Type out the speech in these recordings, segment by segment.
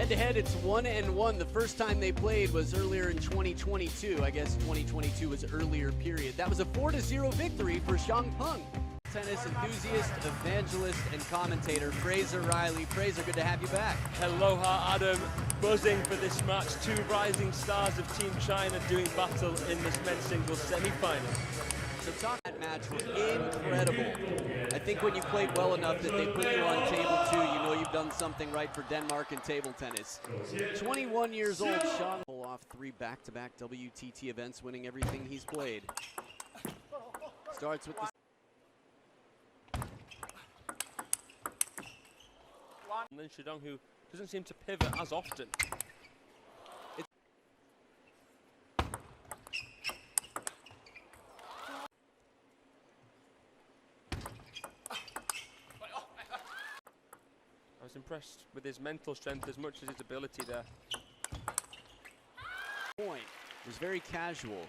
Head-to-head, it's 1-1. The first time they played was earlier in 2022. I guess 2022 was earlier period. That was a 4-0 victory for XIANG Peng. Tennis enthusiast, evangelist, and commentator Fraser Riley. Fraser, good to have you back. Aloha, Adam. Buzzing for this match. Two rising stars of Team China doing battle in this men's singles semi-final. So talk that match were incredible. I think when you played well enough that they put you on table 2, you know you've done something right for Denmark in table tennis. 21 years old, XIANG pull off 3 back-to-back WTT events, winning everything he's played. Starts with the LIN Shidong, who doesn't seem to pivot as often. I was impressed with his mental strength as much as his ability there. Point was very casual,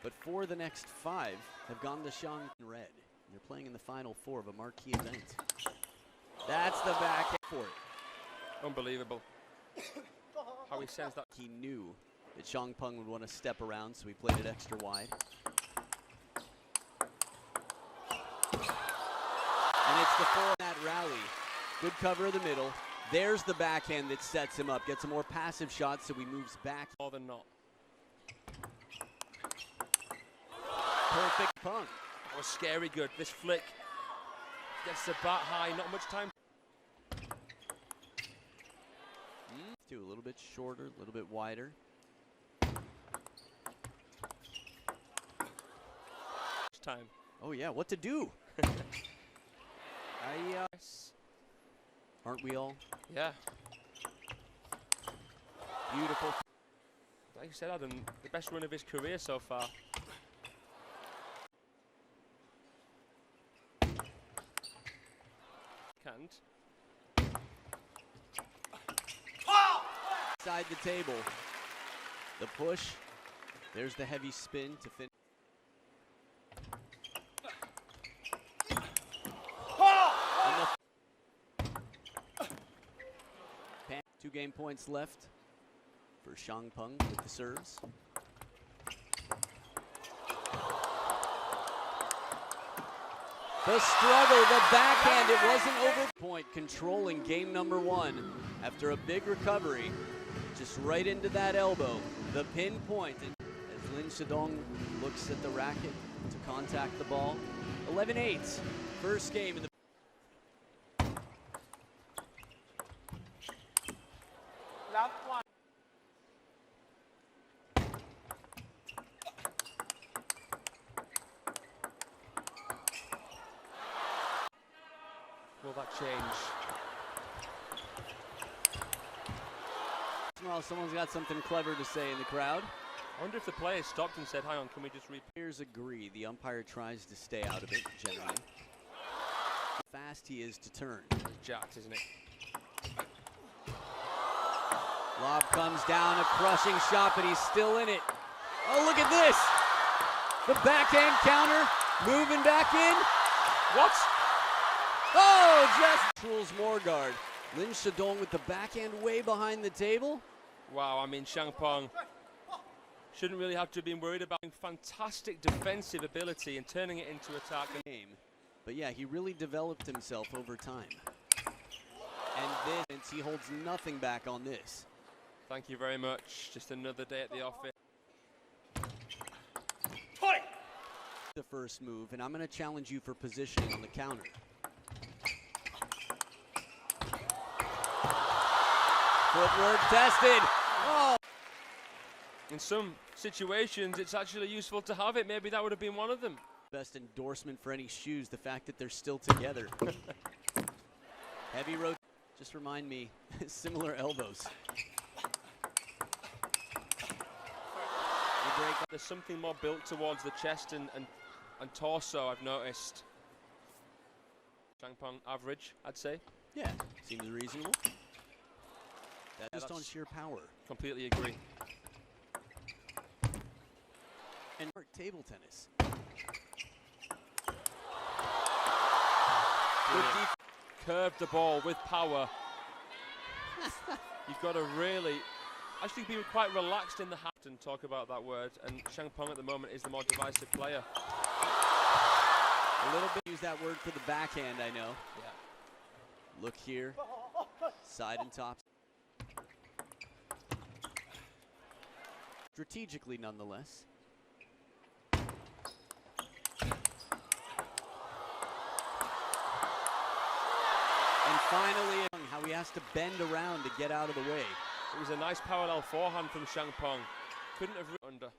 but 4 of the next 5 have gone to XIANG in red. They're playing in the final 4 of a marquee event. That's the back for it. Unbelievable. How he sends that. He knew that XIANG Peng would want to step around, so he played it extra wide. And it's the 4 in that rally. Good cover of the middle. There's the backhand that sets him up. Gets a more passive shot, so he moves back. More than not. Perfect Peng. That was scary good. This flick gets the bat high. Not much time. A little bit shorter, a little bit wider. Time. Oh yeah, what to do? Aren't we all? Yeah. Beautiful. Like you said, Adam, the best run of his career so far. Can't. Inside the table. The push. There's the heavy spin to finish. 2 game points left for XIANG Peng with the serves. The struggle, the backhand, it wasn't over. Point controlling game number 1 after a big recovery. Just right into that elbow, the pin point. As LIN Shidong looks at the racket to contact the ball. 11-8, first game in the last one. Will that change? Well, someone's got something clever to say in the crowd. I wonder if the players stopped and said, hang on, can we just repeat? Players agree. The umpire tries to stay out of it, generally. How fast he is to turn. It's jacked, isn't it? Lob comes down, a crushing shot, but he's still in it. Oh, look at this! The backhand counter, moving back in. What? Oh, just Truls Morgard. LIN Shidong with the backhand way behind the table. Wow, I mean, XIANG Peng shouldn't really have to have been worried about fantastic defensive ability and turning it into attack. But yeah, he really developed himself over time. And this, he holds nothing back on this. Thank you very much. Just another day at the office. The first move, and I'm going to challenge you for positioning on the counter. Footwork tested. Oh. In some situations, it's actually useful to have it. Maybe that would have been one of them. Best endorsement for any shoes, the fact that they're still together. Heavy road. Just remind me, similar elbows. There's something more built towards the chest and torso, I've noticed. XIANG Peng average, I'd say. Yeah, seems reasonable. That's just on sheer power. Completely agree. And table tennis. Curved the ball with power. you've got to really actually be quite relaxed in the hat and talk about that word. And XIANG Peng at the moment is the more divisive player. A little bit use that word for the backhand, I know. Yeah. Look here, side and top. Strategically, nonetheless. And finally, how he has to bend around to get out of the way. It was a nice parallel forehand from XIANG Peng. Couldn't have under.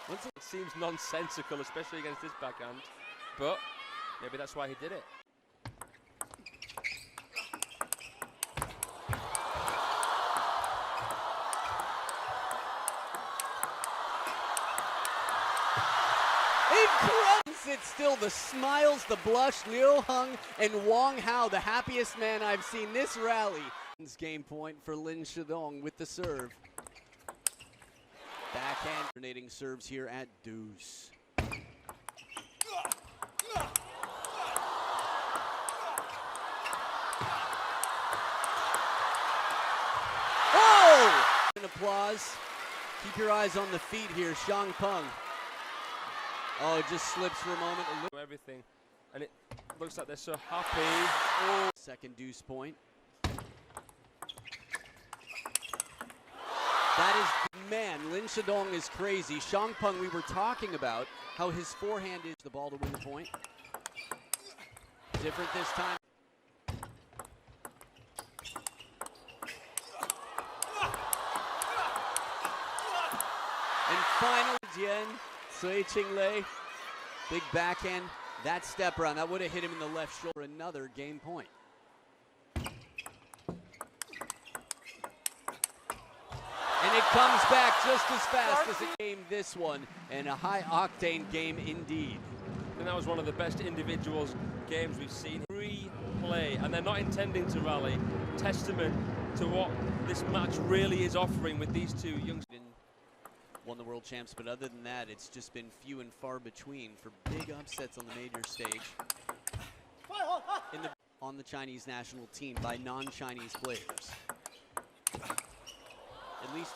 It seems nonsensical, especially against this backhand, but maybe that's why he did it. It's still the smiles, the blush, Liu Heng and Wang Hao, the happiest man I've seen this rally. Game point for LIN Shidong with the serve. Backhand, alternating serves here at deuce. Oh! An applause. Keep your eyes on the feet here, XIANG Peng. Oh, it just slips for a moment. Everything, and it looks like they're so happy. Oh. Second deuce point. That is, man, LIN Shidong is crazy. XIANG Peng, we were talking about how his forehand is the ball to win the point. Different this time. And finally, Jian Sui Qinglei, big backhand, that step around, that would have hit him in the left shoulder. Another game point. And it comes back just as fast as it came this one, and a high-octane game indeed. And that was one of the best individuals games we've seen. Free play, and they're not intending to rally. Testament to what this match really is offering with these two young. Won the world champs, but other than that, it's just been few and far between for big upsets on the major stage. On the Chinese national team by non-Chinese players. At least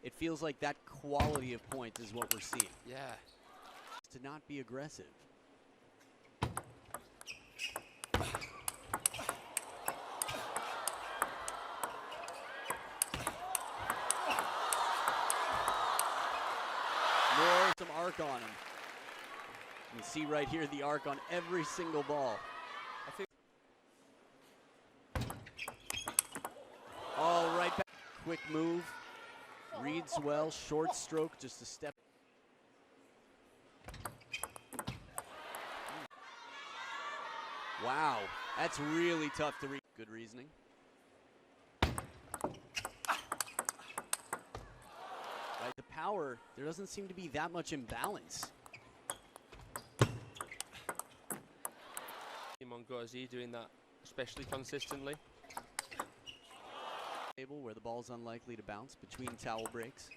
it feels like that quality of points is what we're seeing. Yeah. To not be aggressive. Some arc on him. You can see right here the arc on every single ball. I think. All right back. Quick move. Reads well. Short stroke. Just a step. Wow. That's really tough to read. Good reasoning. The power, there doesn't seem to be that much imbalance. Mongozi doing that especially consistently. Table where the ball's unlikely to bounce between towel breaks.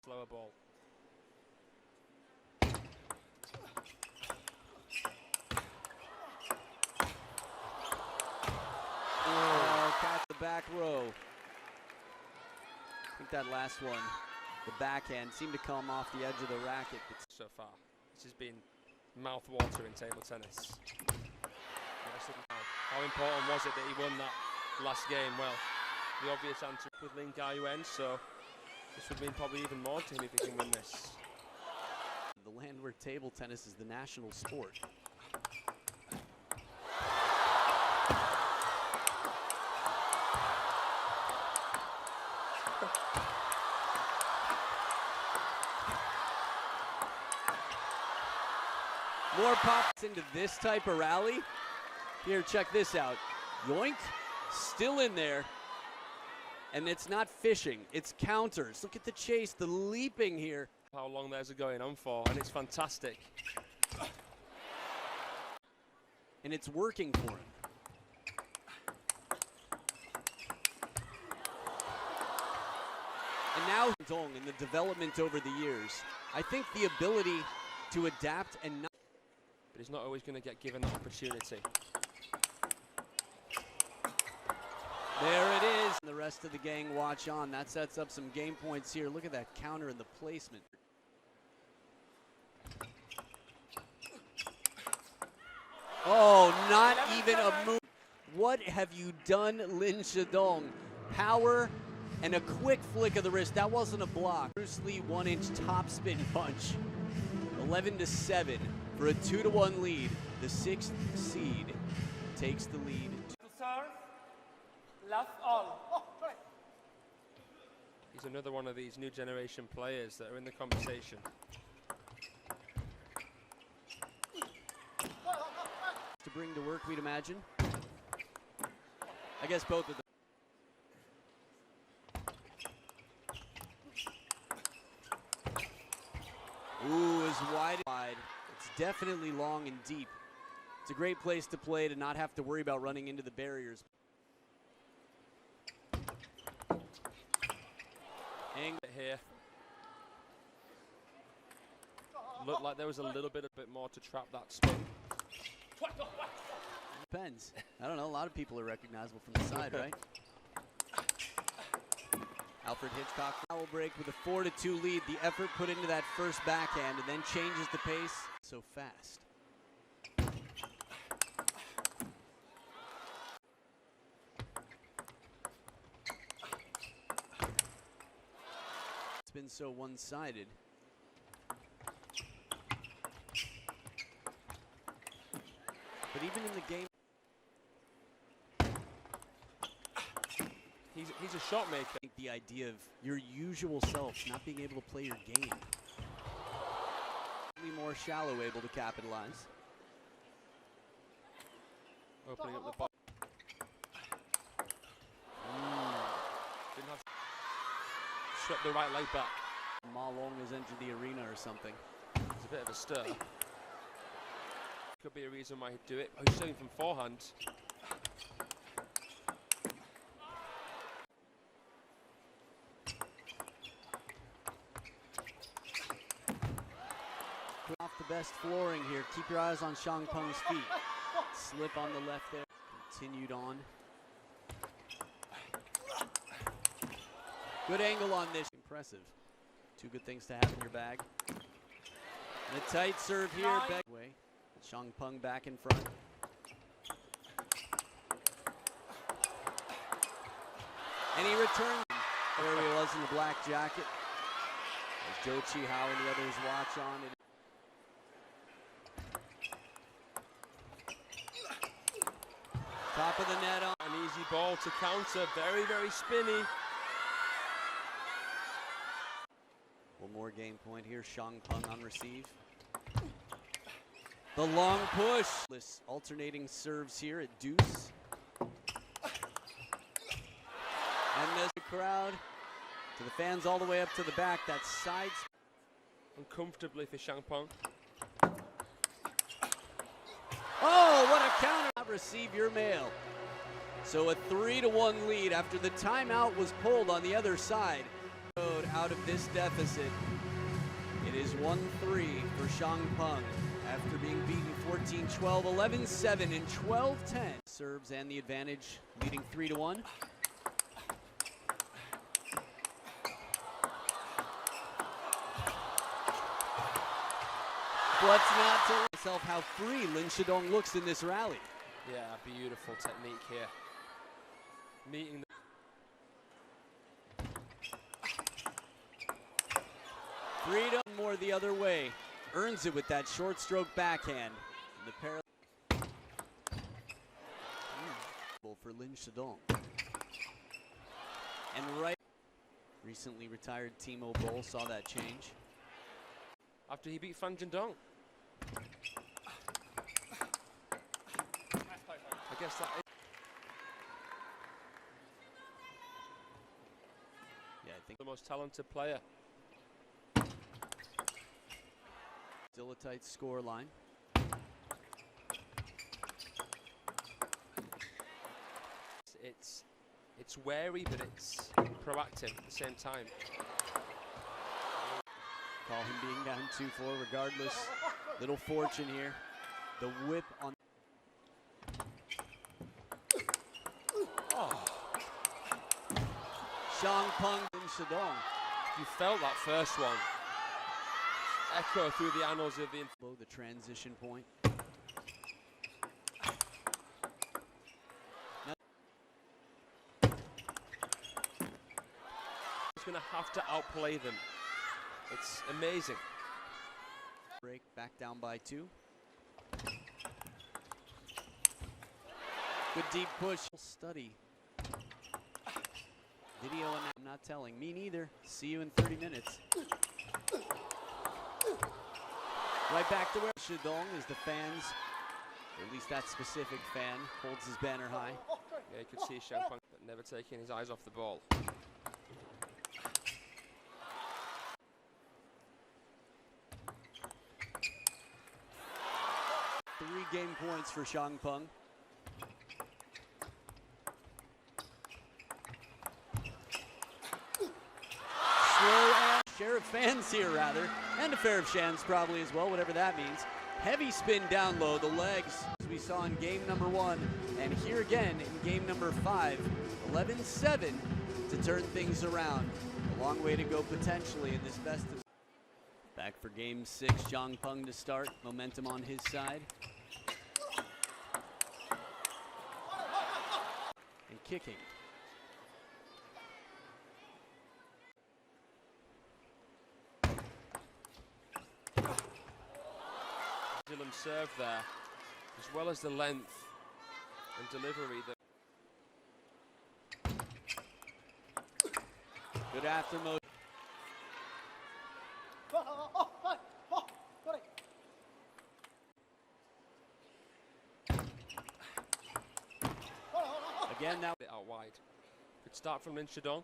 Slower ball. Oh, catch the back row. I think that last one, the backhand, seemed to come off the edge of the racket. But so far, this has been mouth-watering table tennis. How important was it that he won that last game? Well, the obvious answer with LIN Shidong, so this would mean probably even more to him if he can win this. The land where table tennis is the national sport. More pops into this type of rally. Here, check this out. Yoink, still in there. And it's not fishing, it's counters. Look at the chase, the leaping here. How long there's going on for, and it's fantastic. And it's working for him. And now Dong in the development over the years. I think the ability to adapt and not. he's not always going to get given that opportunity. There it is. The rest of the gang watch on. That sets up some game points here. Look at that counter and the placement. Oh, not even a move. What have you done, LIN Shidong? Power and a quick flick of the wrist. That wasn't a block. Bruce Lee 1-inch topspin punch. 11-7 for a 2-1 lead. The 6th seed takes the lead. To serve. Love all. He's another one of these new generation players that are in the conversation. To bring to work, we'd imagine. I guess both of them. Ooh, is wide. It's definitely long and deep. It's a great place to play to not have to worry about running into the barriers. Here. Looked like there was a little bit more to trap that spin. Depends. I don't know, a lot of people are recognizable from the side, right? Alfred Hitchcock foul break with a 4-2 lead. The effort put into that first backhand and then changes the pace so fast. It's been so one-sided. But even in the game, he's a shot maker. I think the idea of your usual self not being able to play your game. More shallow, able to capitalize. Opening up the box. Didn't have swept the right leg back. Ma Long has entered the arena or something. It's a bit of a stir. Could be a reason why he'd do it. Oh, he's showing from forehand. Off the best flooring here. Keep your eyes on XIANG Peng's feet. Slip on the left there. Continued on. Good angle on this. Impressive. Two good things to have in your bag. And a tight serve here. Back way. XIANG Peng back in front. And he returns where he was in the black jacket. As Zhou Qihao and the others watch on. Top of the net on. An easy ball to counter. Very, very spinny. One more game point here. XIANG Peng on receive. The long push. Alternating serves here at deuce. And there's the crowd. To the fans all the way up to the back. That side. Uncomfortably for XIANG Peng. Oh, what a counter. Receive your mail. So a 3-1 lead after the timeout was pulled on the other side. Out of this deficit. It is 1-3 for XIANG Peng after being beaten 14-12, 11-7, and 12-10. Serves and the advantage, leading 3-1. What's not to myself how free LIN Shidong looks in this rally. Yeah, beautiful technique here. Meeting the freedom more the other way. Earns it with that short stroke backhand. The parallel for LIN Shidong. And right, recently retired Timo Boll saw that change. After he beat Fan Jindong. I guess that is. Yeah, I think The most talented player. still a tight score line. It's wary, but it's proactive at the same time. Call him being down 2-4 regardless. Little fortune here. The whip on. Oh, XIANG Peng LIN Shidong. you felt that first one. Echo through the annals of the... Below the transition point. He's going to have to outplay them. It's amazing. Break back down by 2. Good deep push. Study. Video and I'm not telling. Me neither. See you in 30 minutes. Right back to where Shidong is the fans, or at least that specific fan, holds his banner high. Yeah, you could see XIANG Peng never taking his eyes off the ball. 3 game points for XIANG Peng. Slow and share of fans here, rather, and a fair of shans probably as well, whatever that means. Heavy spin down low, the legs, as we saw in game number 1, and here again in game number 5. 11-7 to turn things around. A long way to go potentially in this best of. Back for game 6, XIANG Peng to start. Momentum on his side. And kicking. Dylan serve there, as well as the length and delivery. Good aftermost. Again now. Out wide. Good start from LIN Shidong.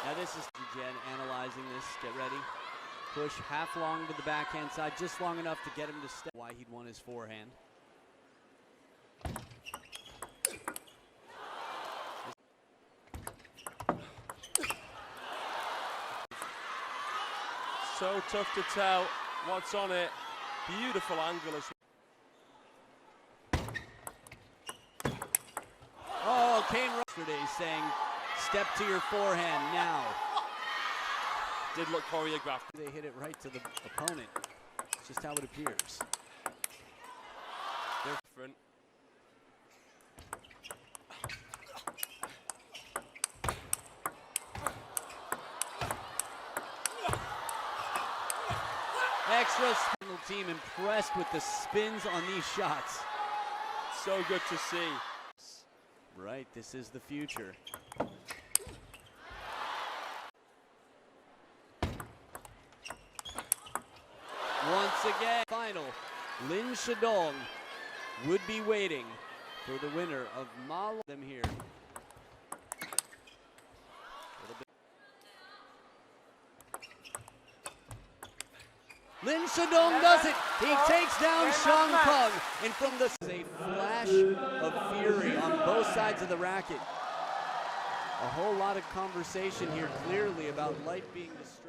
Now this is Jen analyzing this. Get ready. Push half long to the backhand side, just long enough to get him to step. Why he'd want his forehand. So tough to tell what's on it. Beautiful angle as well. Oh, Kane yesterday saying, step to your forehand now. Did look choreographed. They hit it right to the opponent. It's just how it appears. Different. Extra team impressed with the spins on these shots. So good to see. Right, this is the future. Once again, final. LIN Shidong would be waiting for the winner of Malo. Them here. LIN Shidong does it. He takes down XIANG Peng, and from the a flash of fury on both sides of the racket. A whole lot of conversation here, clearly, about light being destroyed.